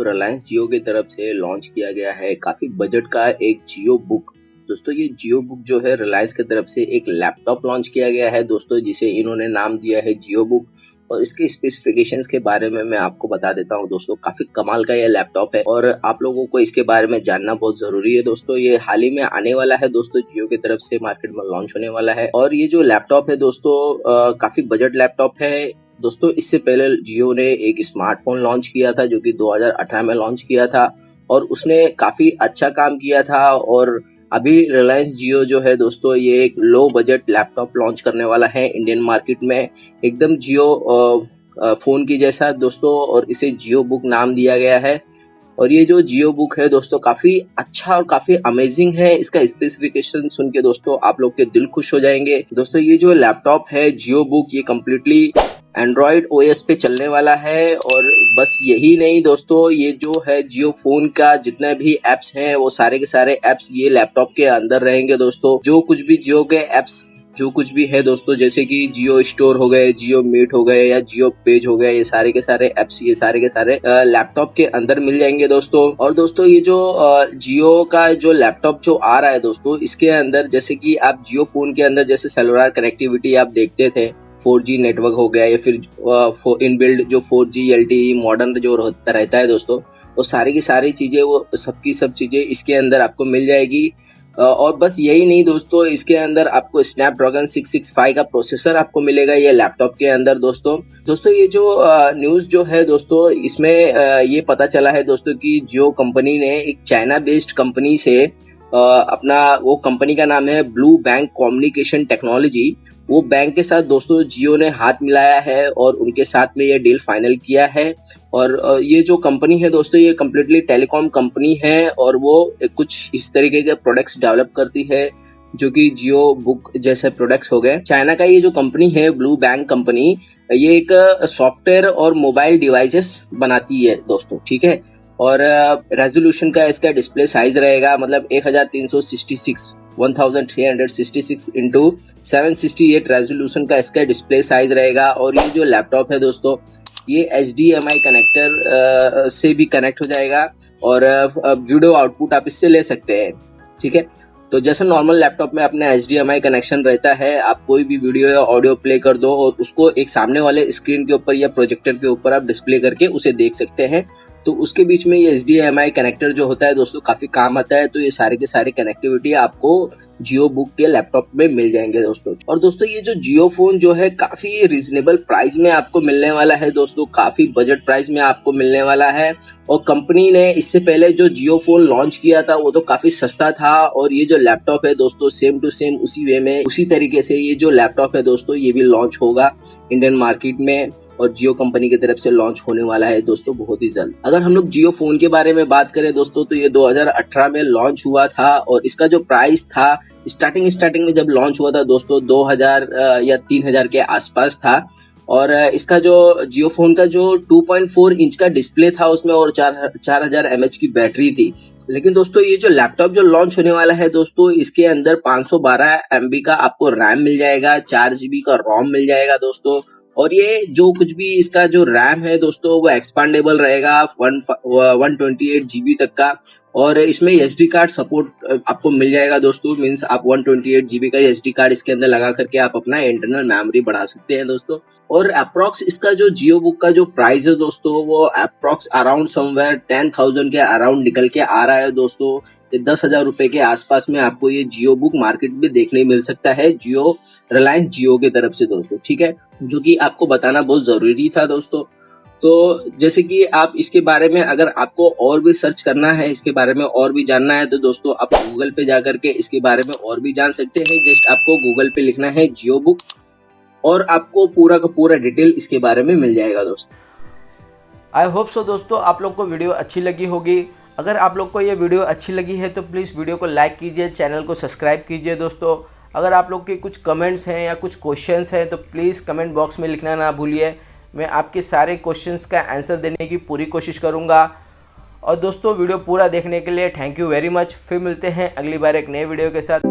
रिलायंस जियो की तरफ से लॉन्च किया गया है काफी बजट का एक जियो बुक। दोस्तों ये जियो बुक जो है रिलायंस की तरफ से एक लैपटॉप लॉन्च किया गया है दोस्तों, जिसे इन्होंने नाम दिया है जियो बुक। और इसके स्पेसिफिकेशंस के बारे में मैं आपको बता देता हूं दोस्तों। काफी कमाल का ये लैपटॉप है और आप लोगों को इसके बारे में जानना बहुत जरूरी है दोस्तों। ये हाल ही में आने वाला है दोस्तों, जियो की तरफ से मार्केट में लॉन्च होने वाला है। और ये जो लैपटॉप है दोस्तों काफी बजट लैपटॉप है दोस्तों। इससे पहले जियो ने एक स्मार्टफोन लॉन्च किया था जो कि 2018 में लॉन्च किया था और उसने काफी अच्छा काम किया था। और अभी रिलायंस जियो जो है दोस्तों ये एक लो बजट लैपटॉप लॉन्च करने वाला है इंडियन मार्केट में, एकदम जियो फोन की जैसा दोस्तों। और इसे जियो बुक नाम दिया गया है। और ये जो जियो बुक है दोस्तों काफी अच्छा और काफी अमेजिंग है। इसका स्पेसिफिकेशन सुन के दोस्तों आप लोग के दिल खुश हो जाएंगे दोस्तों। ये जो लैपटॉप है जियो बुक ये कम्प्लीटली एंड्रॉइड ओएस पे चलने वाला है। और बस यही नहीं दोस्तों, ये जो है जियो फोन का जितने भी एप्स हैं वो सारे के सारे एप्स ये लैपटॉप के अंदर रहेंगे दोस्तों। जो कुछ भी जियो के एप्स जो कुछ भी है दोस्तों, जैसे कि जियो स्टोर हो गए, जियो मीट हो गए या जियो पेज हो गए, ये सारे के सारे एप्स ये सारे के सारे लैपटॉप के अंदर मिल जाएंगे दोस्तों। और दोस्तों ये जो जियो का जो लैपटॉप जो आ रहा है दोस्तों, इसके अंदर जैसे कि आप जियो फोन के अंदर जैसे सेलुलर कनेक्टिविटी आप देखते थे, 4G नेटवर्क हो गया या फिर इनबिल्ड जो 4G LTE मॉडर्न जो रहता है दोस्तों, वो सारी की सारी चीजें वो सबकी सब चीजें इसके अंदर आपको मिल जाएगी। और बस यही नहीं दोस्तों, इसके अंदर आपको स्नैपड्रैगन 665 का प्रोसेसर आपको मिलेगा ये लैपटॉप के अंदर दोस्तों। ये जो न्यूज़ जो है दोस्तों, इसमें ये पता चला है दोस्तों कि जियो कंपनी ने एक चाइना बेस्ड कंपनी से अपना वो कंपनी का नाम है ब्लू बैंक कम्युनिकेशन टेक्नोलॉजी, वो बैंक के साथ दोस्तों जियो ने हाथ मिलाया है और उनके साथ में ये डील फाइनल किया है। और ये जो कंपनी है दोस्तों ये कम्प्लीटली टेलीकॉम कंपनी है और वो कुछ इस तरीके के प्रोडक्ट्स डेवलप करती है जो कि जियो बुक जैसे प्रोडक्ट्स हो गए। चाइना का ये जो कंपनी है ब्लू बैंक कंपनी, ये एक सॉफ्टवेयर और मोबाइल डिवाइसेस बनाती है दोस्तों, ठीक है। और रेजोल्यूशन का इसका डिस्प्ले साइज रहेगा मतलब 1366 इंटू 768 रेजोल्यूशन का इसका डिस्प्ले साइज रहेगा। और ये जो लैपटॉप है दोस्तों ये HDMI कनेक्टर से भी कनेक्ट हो जाएगा और वीडियो आउटपुट आप इससे ले सकते हैं, ठीक है। तो जैसे नॉर्मल लैपटॉप में अपना HDMI कनेक्शन रहता है, आप कोई भी वीडियो या ऑडियो प्ले कर दो और उसको एक सामने वाले स्क्रीन के ऊपर या प्रोजेक्टर के ऊपर आप डिस्प्ले करके उसे देख सकते हैं। तो उसके बीच में ये HDMI कनेक्टर जो होता है दोस्तों काफी काम आता है। तो ये सारे के सारे कनेक्टिविटी आपको जियो बुक के लैपटॉप में मिल जाएंगे दोस्तों। और दोस्तों ये जो जियो फोन जो है काफी रिजनेबल प्राइस में आपको मिलने वाला है दोस्तों, काफी बजट प्राइस में आपको मिलने वाला है। और कंपनी ने इससे पहले जो जियो फोन लॉन्च किया था वो तो काफी सस्ता था और ये जो लैपटॉप है दोस्तों सेम टू सेम उसी वे में उसी तरीके से ये जो लैपटॉप है दोस्तों ये भी लॉन्च होगा इंडियन मार्केट में और जियो कंपनी की तरफ से लॉन्च होने वाला है दोस्तों बहुत ही जल्द। अगर हम लोग जियो फोन के बारे में बात करें दोस्तों तो ये 2018 में लॉन्च हुआ था और इसका जो प्राइस था स्टार्टिंग में जब लॉन्च हुआ था दोस्तों 2000 या 3000 के आसपास था। और इसका जो जियो फोन का जो 2.4 इंच का डिस्प्ले था उसमें और 4000 mAh की बैटरी थी। लेकिन दोस्तों ये जो लैपटॉप जो लॉन्च होने वाला है दोस्तों इसके अंदर 512 MB का आपको रैम मिल जाएगा, 4 GB का रोम मिल जाएगा दोस्तों। और ये जो कुछ भी इसका जो रैम है दोस्तों वो एक्सपांडेबल रहेगा 128 GB तक का। और इसमें SD कार्ड सपोर्ट आपको मिल जाएगा दोस्तों, मींस आप 128 GB का SD कार्ड इसके अंदर लगा करके आप अपना इंटरनल मेमोरी बढ़ा सकते हैं दोस्तों। और अप्रॉक्स इसका जो जियो बुक का जो प्राइस है दोस्तों वो अप्रॉक्स अराउंड समवेयर 10,000 के अराउंड निकल के आ रहा है दोस्तों। 10,000 रुपए के आसपास में आपको ये जियो बुक मार्केट में देखने मिल सकता है जियो रिलायंस जियो की तरफ से दोस्तों, ठीक है, जो कि आपको बताना बहुत जरूरी था दोस्तों। तो जैसे कि आप इसके बारे में अगर आपको और भी सर्च करना है, इसके बारे में और भी जानना है तो दोस्तों आप गूगल पे जाकर के इसके बारे में और भी जान सकते हैं। जस्ट आपको गूगल पे लिखना है जियो बुक और आपको पूरा का पूरा डिटेल इसके बारे में मिल जाएगा दोस्तों। आई होप सो दोस्तों आप लोग को वीडियो अच्छी लगी होगी। अगर आप लोग को ये वीडियो अच्छी लगी है तो प्लीज़ वीडियो को लाइक कीजिए, चैनल को सब्सक्राइब कीजिए दोस्तों। अगर आप लोग के कुछ कमेंट्स हैं या कुछ क्वेश्चंस हैं तो प्लीज़ कमेंट बॉक्स में लिखना ना भूलिए। मैं आपके सारे क्वेश्चंस का आंसर देने की पूरी कोशिश करूंगा। और दोस्तों वीडियो पूरा देखने के लिए थैंक यू वेरी मच। फिर मिलते हैं अगली बार एक नए वीडियो के साथ।